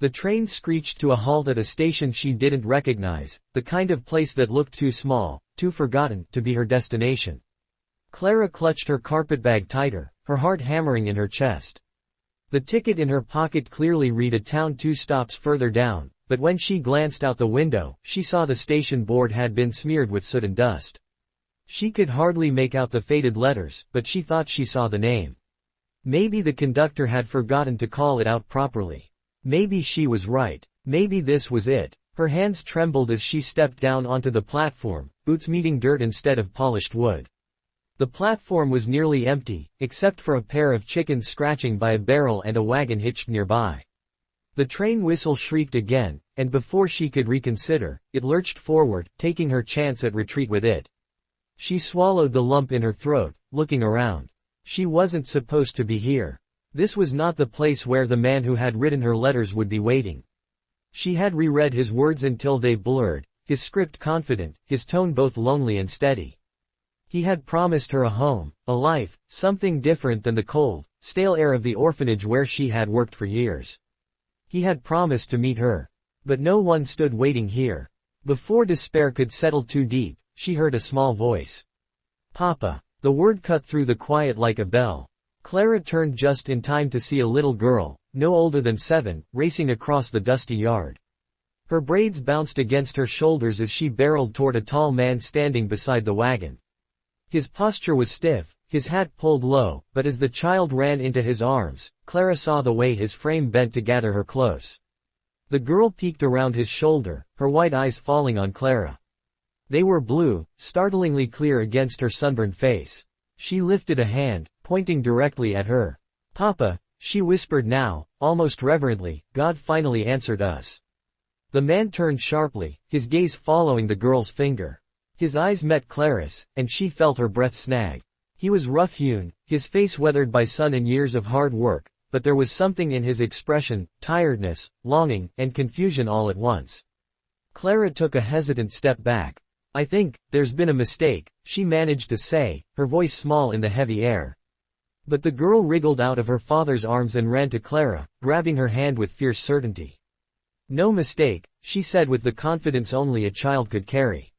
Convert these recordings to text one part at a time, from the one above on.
The train screeched to a halt at a station she didn't recognize, the kind of place that looked too small, too forgotten, to be her destination. Clara clutched her carpetbag tighter, her heart hammering in her chest. The ticket in her pocket clearly read a town 2 stops further down, but when she glanced out the window, she saw the station board had been smeared with soot and dust. She could hardly make out the faded letters, but she thought she saw the name. Maybe the conductor had forgotten to call it out properly. Maybe she was right. Maybe this was it. Her hands trembled as she stepped down onto the platform, boots meeting dirt instead of polished wood. The platform was nearly empty, except for a pair of chickens scratching by a barrel and a wagon hitched nearby. The train whistle shrieked again, and before she could reconsider, it lurched forward, taking her chance at retreat with it. She swallowed the lump in her throat, looking around. She wasn't supposed to be here. This was not the place where the man who had written her letters would be waiting. She had reread his words until they blurred, his script confident, his tone both lonely and steady. He had promised her a home, a life, something different than the cold, stale air of the orphanage where she had worked for years. He had promised to meet her. But no one stood waiting here. Before despair could settle too deep, she heard a small voice. "Papa." The word cut through the quiet like a bell. Clara turned just in time to see a little girl, no older than 7, racing across the dusty yard. Her braids bounced against her shoulders as she barreled toward a tall man standing beside the wagon. His posture was stiff, his hat pulled low, but as the child ran into his arms, Clara saw the way his frame bent to gather her close. The girl peeked around his shoulder, her white eyes falling on Clara. They were blue, startlingly clear against her sunburned face. She lifted a hand, pointing directly at her. "Papa," she whispered now, almost reverently, "God finally answered us." The man turned sharply, his gaze following the girl's finger. His eyes met Clara's, and she felt her breath snag. He was rough-hewn, his face weathered by sun and years of hard work, but there was something in his expression, tiredness, longing, and confusion all at once. Clara took a hesitant step back. "I think, there's been a mistake," she managed to say, her voice small in the heavy air. But the girl wriggled out of her father's arms and ran to Clara, grabbing her hand with fierce certainty. "No mistake," she said with the confidence only a child could carry.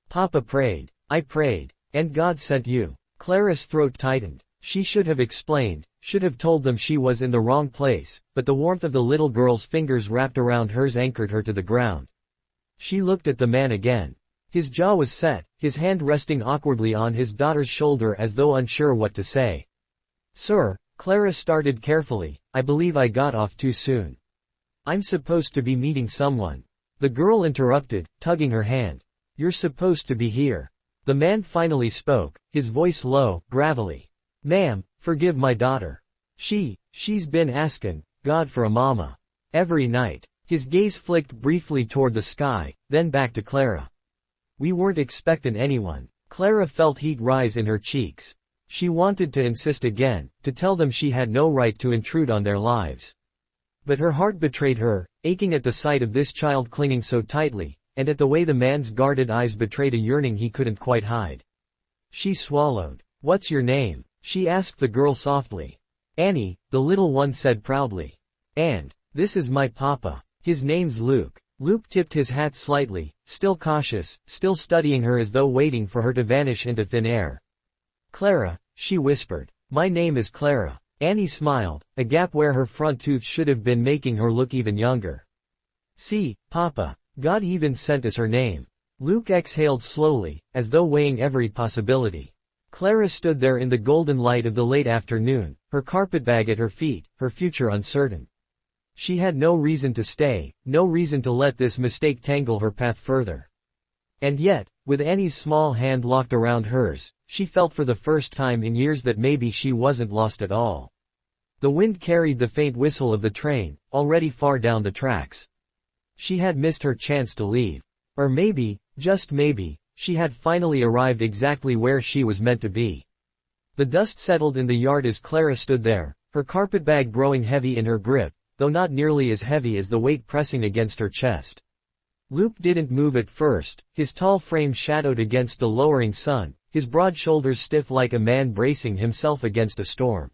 "Papa prayed. I prayed. And God sent you." Clara's throat tightened. She should have explained, should have told them she was in the wrong place, but the warmth of the little girl's fingers wrapped around hers anchored her to the ground. She looked at the man again. His jaw was set, his hand resting awkwardly on his daughter's shoulder as though unsure what to say. "Sir," Clara started carefully, "I believe I got off too soon. I'm supposed to be meeting someone." The girl interrupted, tugging her hand. "You're supposed to be here." The man finally spoke, his voice low, gravelly. "Ma'am, forgive my daughter. She's been askin' God for a mama. Every night." His gaze flicked briefly toward the sky, then back to Clara. "We weren't expectin' anyone." Clara felt heat rise in her cheeks. She wanted to insist again, to tell them she had no right to intrude on their lives. But her heart betrayed her, aching at the sight of this child clinging so tightly, and at the way the man's guarded eyes betrayed a yearning he couldn't quite hide. She swallowed. "What's your name?" she asked the girl softly. "Annie," the little one said proudly. "And, this is my papa. His name's Luke." Luke tipped his hat slightly, still cautious, still studying her as though waiting for her to vanish into thin air. "Clara," she whispered. "My name is Clara." Annie smiled, a gap where her front tooth should have been making her look even younger. "See, Papa, God even sent us her name." Luke exhaled slowly, as though weighing every possibility. Clara stood there in the golden light of the late afternoon, her carpetbag at her feet, her future uncertain. She had no reason to stay, no reason to let this mistake tangle her path further. And yet, with Annie's small hand locked around hers, she felt for the first time in years that maybe she wasn't lost at all. The wind carried the faint whistle of the train, already far down the tracks. She had missed her chance to leave. Or maybe, just maybe, she had finally arrived exactly where she was meant to be. The dust settled in the yard as Clara stood there, her carpetbag growing heavy in her grip, though not nearly as heavy as the weight pressing against her chest. Luke didn't move at first, his tall frame shadowed against the lowering sun, his broad shoulders stiff like a man bracing himself against a storm.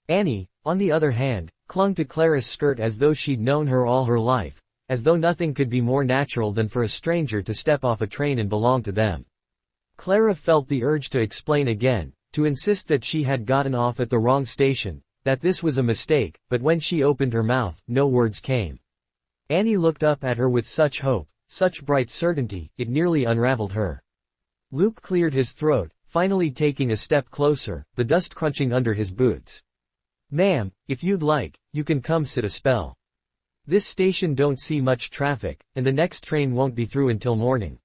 "Annie," on the other hand, clung to Clara's skirt as though she'd known her all her life, as though nothing could be more natural than for a stranger to step off a train and belong to them. Clara felt the urge to explain again, to insist that she had gotten off at the wrong station, that this was a mistake, but when she opened her mouth, no words came. Annie looked up at her with such hope, such bright certainty, it nearly unraveled her. Luke cleared his throat, finally taking a step closer, the dust crunching under his boots. "Ma'am, if you'd like, you can come sit a spell. This station don't see much traffic, and the next train won't be through until morning."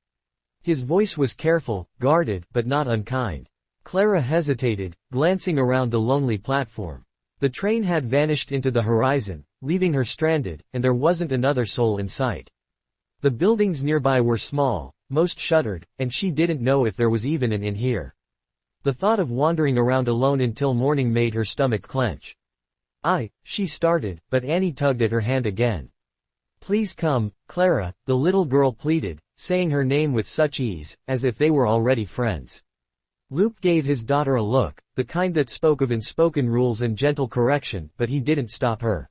His voice was careful, guarded, but not unkind. Clara hesitated, glancing around the lonely platform. The train had vanished into the horizon, leaving her stranded, and there wasn't another soul in sight. The buildings nearby were small, most shuttered, and she didn't know if there was even an inn here. The thought of wandering around alone until morning made her stomach clench. She started, but Annie tugged at her hand again. "Please come, Clara," the little girl pleaded, saying her name with such ease, as if they were already friends. Luke gave his daughter a look, the kind that spoke of unspoken rules and gentle correction, but he didn't stop her.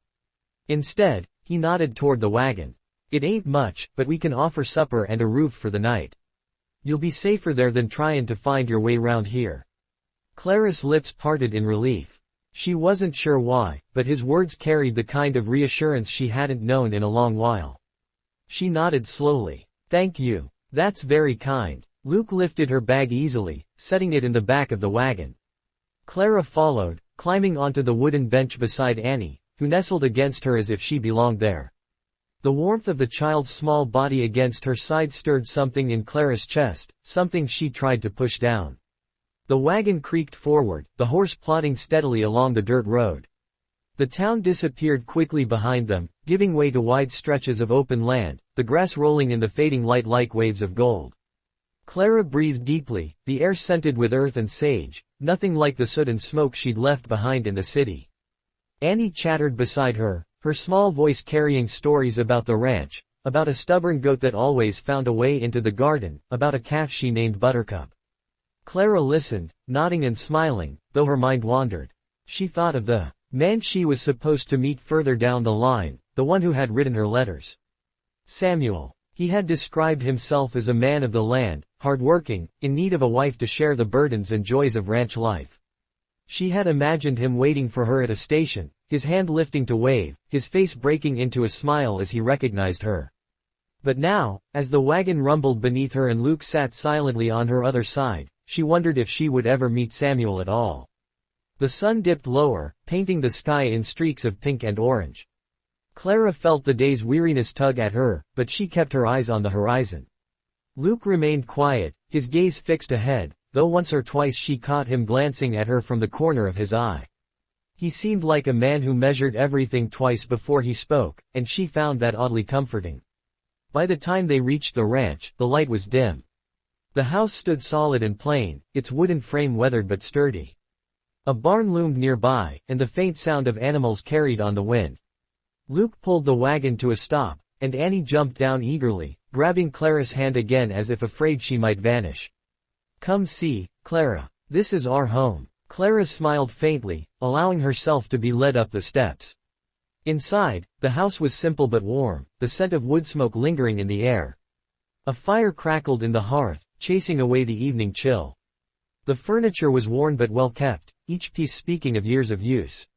Instead, he nodded toward the wagon. "It ain't much, but we can offer supper and a roof for the night. You'll be safer there than trying to find your way round here." Clara's lips parted in relief. She wasn't sure why, but his words carried the kind of reassurance she hadn't known in a long while. She nodded slowly. "Thank you. That's very kind." Luke lifted her bag easily, setting it in the back of the wagon. Clara followed, climbing onto the wooden bench beside Annie, who nestled against her as if she belonged there. The warmth of the child's small body against her side stirred something in Clara's chest, something she tried to push down. The wagon creaked forward, the horse plodding steadily along the dirt road. The town disappeared quickly behind them, giving way to wide stretches of open land, the grass rolling in the fading light like waves of gold. Clara breathed deeply, the air scented with earth and sage, nothing like the soot and smoke she'd left behind in the city. Annie chattered beside her, her small voice carrying stories about the ranch, about a stubborn goat that always found a way into the garden, about a calf she named Buttercup. Clara listened, nodding and smiling, though her mind wandered. She thought of the man she was supposed to meet further down the line, the one who had written her letters. Samuel. He had described himself as a man of the land, hard-working, in need of a wife to share the burdens and joys of ranch life. She had imagined him waiting for her at a station, his hand lifting to wave, his face breaking into a smile as he recognized her. But now, as the wagon rumbled beneath her and Luke sat silently on her other side, she wondered if she would ever meet Samuel at all. The sun dipped lower, painting the sky in streaks of pink and orange. Clara felt the day's weariness tug at her, but she kept her eyes on the horizon. Luke remained quiet, his gaze fixed ahead, though once or twice she caught him glancing at her from the corner of his eye. He seemed like a man who measured everything twice before he spoke, and she found that oddly comforting. By the time they reached the ranch, the light was dim. The house stood solid and plain, its wooden frame weathered but sturdy. A barn loomed nearby, and the faint sound of animals carried on the wind. Luke pulled the wagon to a stop, and Annie jumped down eagerly, grabbing Clara's hand again as if afraid she might vanish. "Come see, Clara. This is our home." Clara smiled faintly, allowing herself to be led up the steps. Inside, the house was simple but warm, the scent of wood smoke lingering in the air. A fire crackled in the hearth, chasing away the evening chill. The furniture was worn but well kept, each piece speaking of years of use.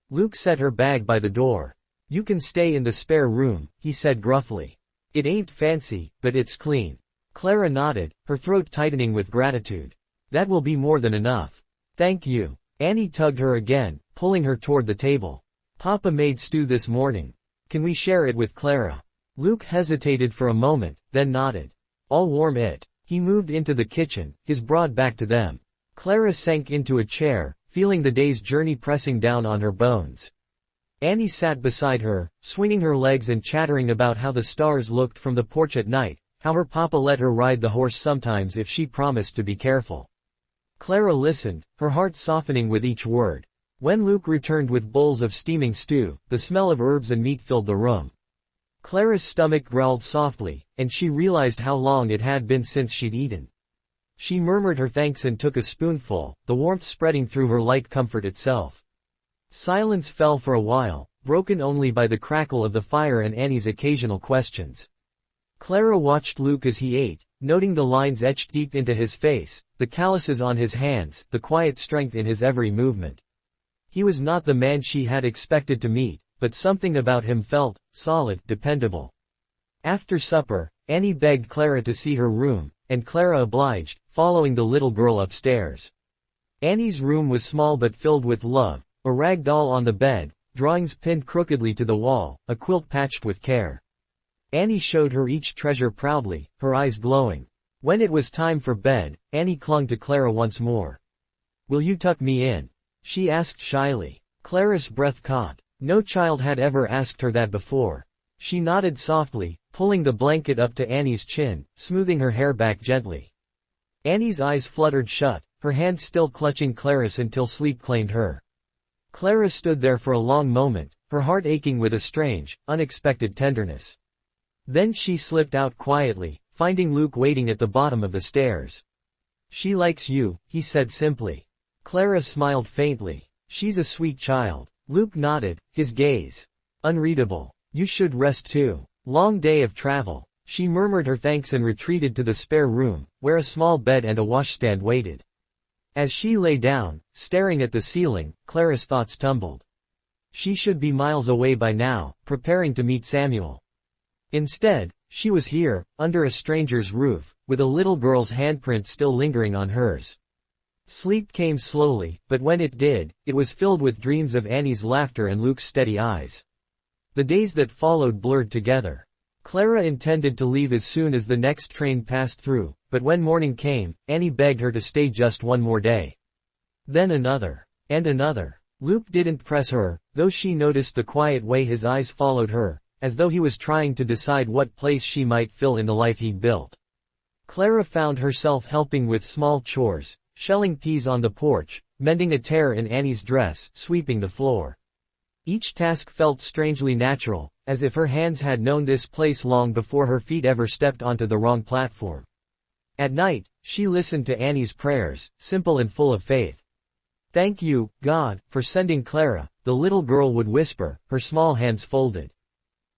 Luke set her bag by the door. "You can stay in the spare room," he said gruffly. "It ain't fancy, but it's clean." Clara nodded, her throat tightening with gratitude. "That will be more than enough." "Thank you." Annie tugged her again, pulling her toward the table. "Papa made stew this morning. Can we share it with Clara?" Luke hesitated for a moment, then nodded. "I'll warm it." He moved into the kitchen, his broad back to them. Clara sank into a chair, feeling the day's journey pressing down on her bones. Annie sat beside her, swinging her legs and chattering about how the stars looked from the porch at night, how her papa let her ride the horse sometimes if she promised to be careful. Clara listened, her heart softening with each word. When Luke returned with bowls of steaming stew, the smell of herbs and meat filled the room. Clara's stomach growled softly, and she realized how long it had been since she'd eaten. She murmured her thanks and took a spoonful, the warmth spreading through her like comfort itself. Silence fell for a while, broken only by the crackle of the fire and Annie's occasional questions. Clara watched Luke as he ate, noting the lines etched deep into his face, the calluses on his hands, the quiet strength in his every movement. He was not the man she had expected to meet, but something about him felt solid, dependable. After supper, Annie begged Clara to see her room, and Clara obliged, following the little girl upstairs. Annie's room was small but filled with love, a rag doll on the bed, drawings pinned crookedly to the wall, a quilt patched with care. Annie showed her each treasure proudly, her eyes glowing. When it was time for bed, Annie clung to Clara once more. "Will you tuck me in?" she asked shyly. Clara's breath caught. No child had ever asked her that before. She nodded softly, pulling the blanket up to Annie's chin, smoothing her hair back gently. Annie's eyes fluttered shut, her hand still clutching Clara's until sleep claimed her. Clara stood there for a long moment, her heart aching with a strange, unexpected tenderness. Then she slipped out quietly, finding Luke waiting at the bottom of the stairs. "She likes you," he said simply. Clara smiled faintly. "She's a sweet child." Luke nodded, his gaze unreadable. "You should rest too. Long day of travel." She murmured her thanks and retreated to the spare room, where a small bed and a washstand waited. As she lay down, staring at the ceiling, Clara's thoughts tumbled. She should be miles away by now, preparing to meet Samuel. Instead, she was here, under a stranger's roof, with a little girl's handprint still lingering on hers. Sleep came slowly, but when it did, it was filled with dreams of Annie's laughter and Luke's steady eyes. The days that followed blurred together. Clara intended to leave as soon as the next train passed through, but when morning came, Annie begged her to stay just one more day. Then another. And another. Luke didn't press her, though she noticed the quiet way his eyes followed her, as though he was trying to decide what place she might fill in the life he'd built. Clara found herself helping with small chores, shelling peas on the porch, mending a tear in Annie's dress, sweeping the floor. Each task felt strangely natural, as if her hands had known this place long before her feet ever stepped onto the wrong platform. At night, she listened to Annie's prayers, simple and full of faith. "Thank you, God, for sending Clara," the little girl would whisper, her small hands folded.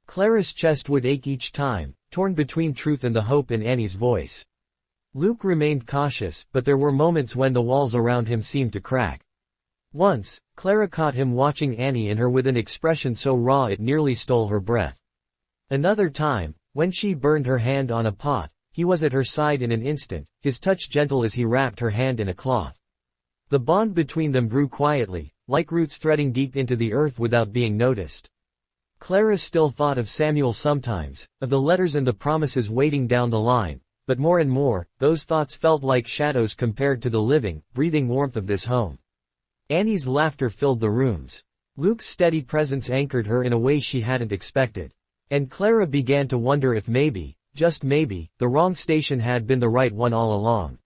Clara's chest would ache each time, torn between truth and the hope in Annie's voice. Luke remained cautious, but there were moments when the walls around him seemed to crack. Once, Clara caught him watching Annie and her with an expression so raw it nearly stole her breath. Another time, when she burned her hand on a pot, he was at her side in an instant, his touch gentle as he wrapped her hand in a cloth. The bond between them grew quietly, like roots threading deep into the earth without being noticed. Clara still thought of Samuel sometimes, of the letters and the promises waiting down the line, but more and more, those thoughts felt like shadows compared to the living, breathing warmth of this home. Annie's laughter filled the rooms. Luke's steady presence anchored her in a way she hadn't expected. And Clara began to wonder if maybe, just maybe, the wrong station had been the right one all along.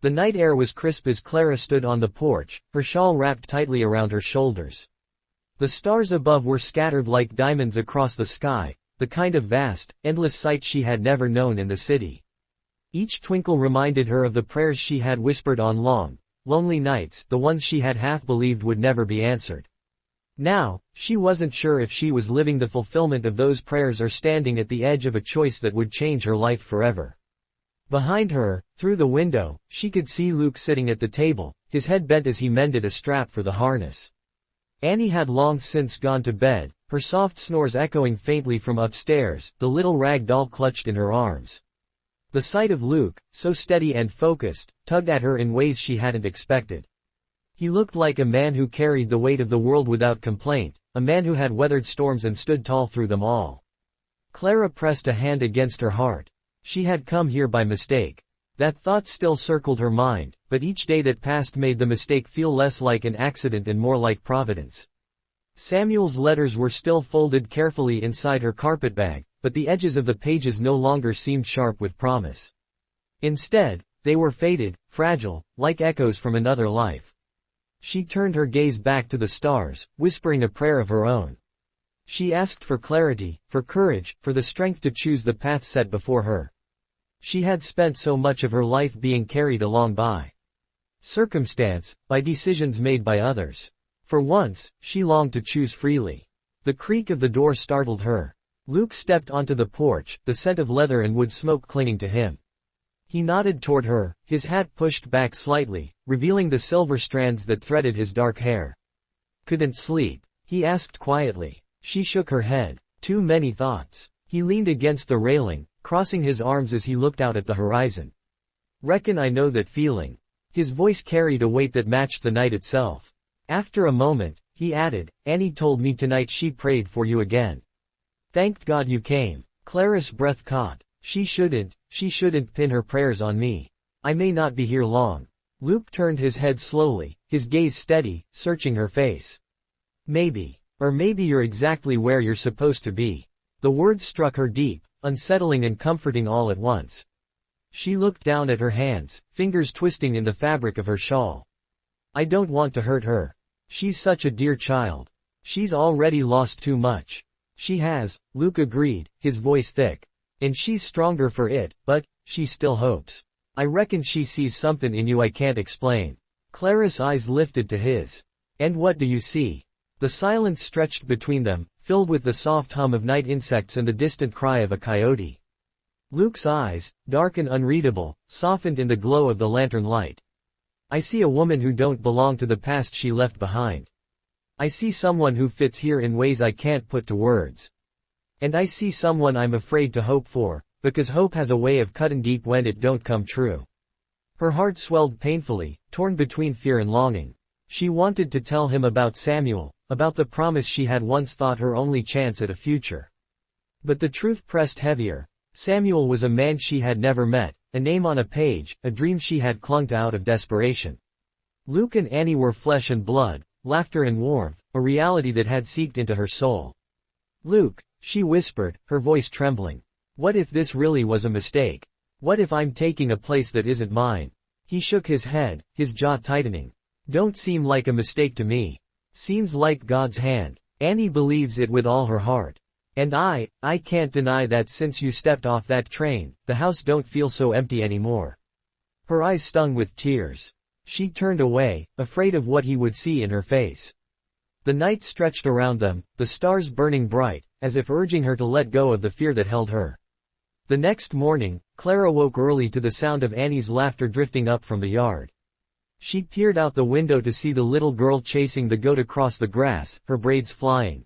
The night air was crisp as Clara stood on the porch, her shawl wrapped tightly around her shoulders. The stars above were scattered like diamonds across the sky, the kind of vast, endless sight she had never known in the city. Each twinkle reminded her of the prayers she had whispered on long, lonely nights, the ones she had half believed would never be answered. Now, she wasn't sure if she was living the fulfillment of those prayers or standing at the edge of a choice that would change her life forever. Behind her, through the window, she could see Luke sitting at the table, his head bent as he mended a strap for the harness. Annie had long since gone to bed, her soft snores echoing faintly from upstairs, the little rag doll clutched in her arms. The sight of Luke, so steady and focused, tugged at her in ways she hadn't expected. He looked like a man who carried the weight of the world without complaint, a man who had weathered storms and stood tall through them all. Clara pressed a hand against her heart. She had come here by mistake. That thought still circled her mind, but each day that passed made the mistake feel less like an accident and more like providence. Samuel's letters were still folded carefully inside her carpetbag, but the edges of the pages no longer seemed sharp with promise. Instead, they were faded, fragile, like echoes from another life. She turned her gaze back to the stars, whispering a prayer of her own. She asked for clarity, for courage, for the strength to choose the path set before her. She had spent so much of her life being carried along by circumstance, by decisions made by others. For once, she longed to choose freely. The creak of the door startled her. Luke stepped onto the porch, the scent of leather and wood smoke clinging to him. He nodded toward her, his hat pushed back slightly, revealing the silver strands that threaded his dark hair. "Couldn't sleep?" he asked quietly. She shook her head. "Too many thoughts." He leaned against the railing, crossing his arms as he looked out at the horizon. "Reckon I know that feeling." His voice carried a weight that matched the night itself. After a moment, he added, "Annie told me tonight she prayed for you again. Thanked God you came." Clara's breath caught. She shouldn't pin her prayers on me. I may not be here long." Luke turned his head slowly, his gaze steady, searching her face. "Maybe. Or maybe you're exactly where you're supposed to be." The words struck her deep, unsettling and comforting all at once. She looked down at her hands, fingers twisting in the fabric of her shawl. "I don't want to hurt her. She's such a dear child. She's already lost too much." "She has," Luke agreed, his voice thick. "And she's stronger for it, but she still hopes. I reckon she sees something in you I can't explain." Clara's eyes lifted to his. "And what do you see?" The silence stretched between them, filled with the soft hum of night insects and the distant cry of a coyote. Luke's eyes, dark and unreadable, softened in the glow of the lantern light. "I see a woman who don't belong to the past she left behind. I see someone who fits here in ways I can't put to words. And I see someone I'm afraid to hope for, because hope has a way of cutting deep when it don't come true." Her heart swelled painfully, torn between fear and longing. She wanted to tell him about Samuel, about the promise she had once thought her only chance at a future. But the truth pressed heavier. Samuel was a man she had never met, a name on a page, a dream she had clung to out of desperation. Luke and Annie were flesh and blood, laughter and warmth, a reality that had seeped into her soul. "Luke," she whispered, her voice trembling. "What if this really was a mistake? What if I'm taking a place that isn't mine?" He shook his head, his jaw tightening. "Don't seem like a mistake to me. Seems like God's hand. Annie believes it with all her heart. And I can't deny that since you stepped off that train, the house don't feel so empty anymore." Her eyes stung with tears. She turned away, afraid of what he would see in her face. The night stretched around them, the stars burning bright, as if urging her to let go of the fear that held her. The next morning, Clara woke early to the sound of Annie's laughter drifting up from the yard. She peered out the window to see the little girl chasing the goat across the grass, her braids flying.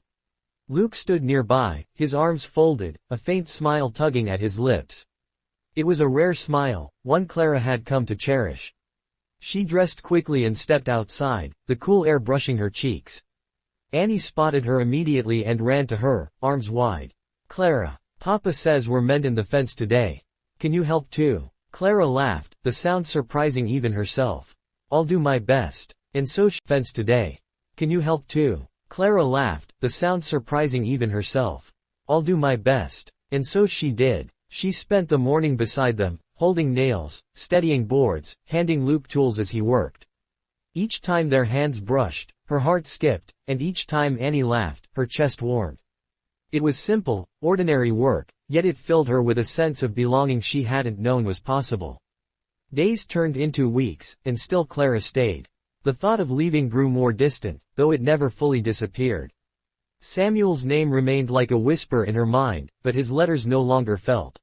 Luke stood nearby, his arms folded, a faint smile tugging at his lips. It was a rare smile, one Clara had come to cherish. She dressed quickly and stepped outside, the cool air brushing her cheeks. Annie spotted her immediately and ran to her, arms wide. "Clara, Papa says we're mending the fence today. Can you help too?" Clara laughed, the sound surprising even herself. "I'll do my best. And so fence today. Can you help too?" Clara laughed, the sound surprising even herself. "I'll do my best." And so she did. She spent the morning beside them, holding nails, steadying boards, handing Luke tools as he worked. Each time their hands brushed, her heart skipped, and each time Annie laughed, her chest warmed. It was simple, ordinary work, yet it filled her with a sense of belonging she hadn't known was possible. Days turned into weeks, and still Clara stayed. The thought of leaving grew more distant, though it never fully disappeared. Samuel's name remained like a whisper in her mind, but his letters no longer felt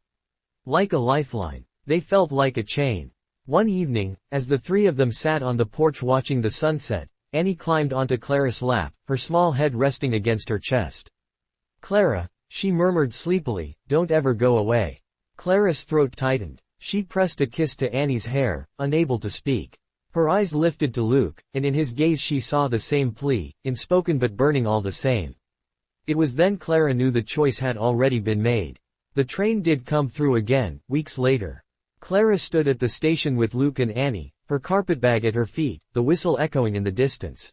like a lifeline. They felt like a chain. One evening, as the three of them sat on the porch watching the sunset, Annie climbed onto Clara's lap, her small head resting against her chest. "Clara," she murmured sleepily, "don't ever go away." Clara's throat tightened. She pressed a kiss to Annie's hair, unable to speak. Her eyes lifted to Luke, and in his gaze she saw the same plea, unspoken but burning all the same. It was then Clara knew the choice had already been made. The train did come through again, weeks later. Clara stood at the station with Luke and Annie, her carpetbag at her feet, the whistle echoing in the distance.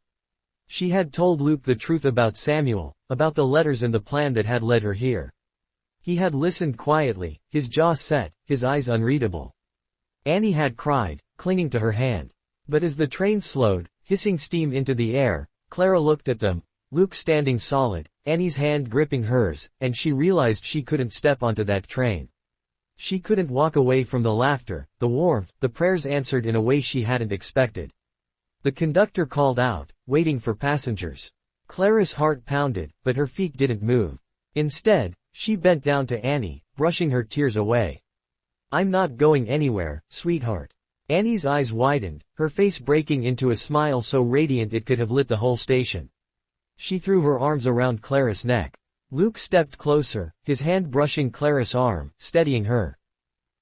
She had told Luke the truth about Samuel, about the letters and the plan that had led her here. He had listened quietly, his jaw set, his eyes unreadable. Annie had cried, clinging to her hand. But as the train slowed, hissing steam into the air, Clara looked at them, Luke standing solid, Annie's hand gripping hers, and she realized she couldn't step onto that train. She couldn't walk away from the laughter, the warmth, the prayers answered in a way she hadn't expected. The conductor called out, waiting for passengers. Clara's heart pounded, but her feet didn't move. Instead, she bent down to Annie, brushing her tears away. "I'm not going anywhere, sweetheart." Annie's eyes widened, her face breaking into a smile so radiant it could have lit the whole station. She threw her arms around Clara's neck. Luke stepped closer, his hand brushing Clara's arm, steadying her.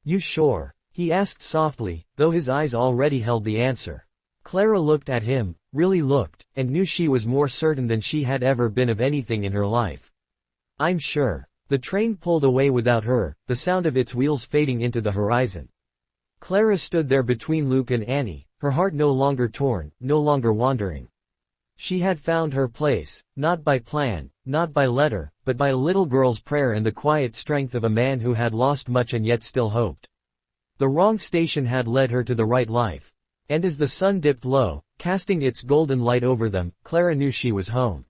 "You sure?" he asked softly, though his eyes already held the answer. Clara looked at him, really looked, and knew she was more certain than she had ever been of anything in her life. "I'm sure." The train pulled away without her, the sound of its wheels fading into the horizon. Clara stood there between Luke and Annie, her heart no longer torn, no longer wandering. She had found her place, not by plan, not by letter, but by a little girl's prayer and the quiet strength of a man who had lost much and yet still hoped. The wrong station had led her to the right life. And as the sun dipped low, casting its golden light over them, Clara knew she was home.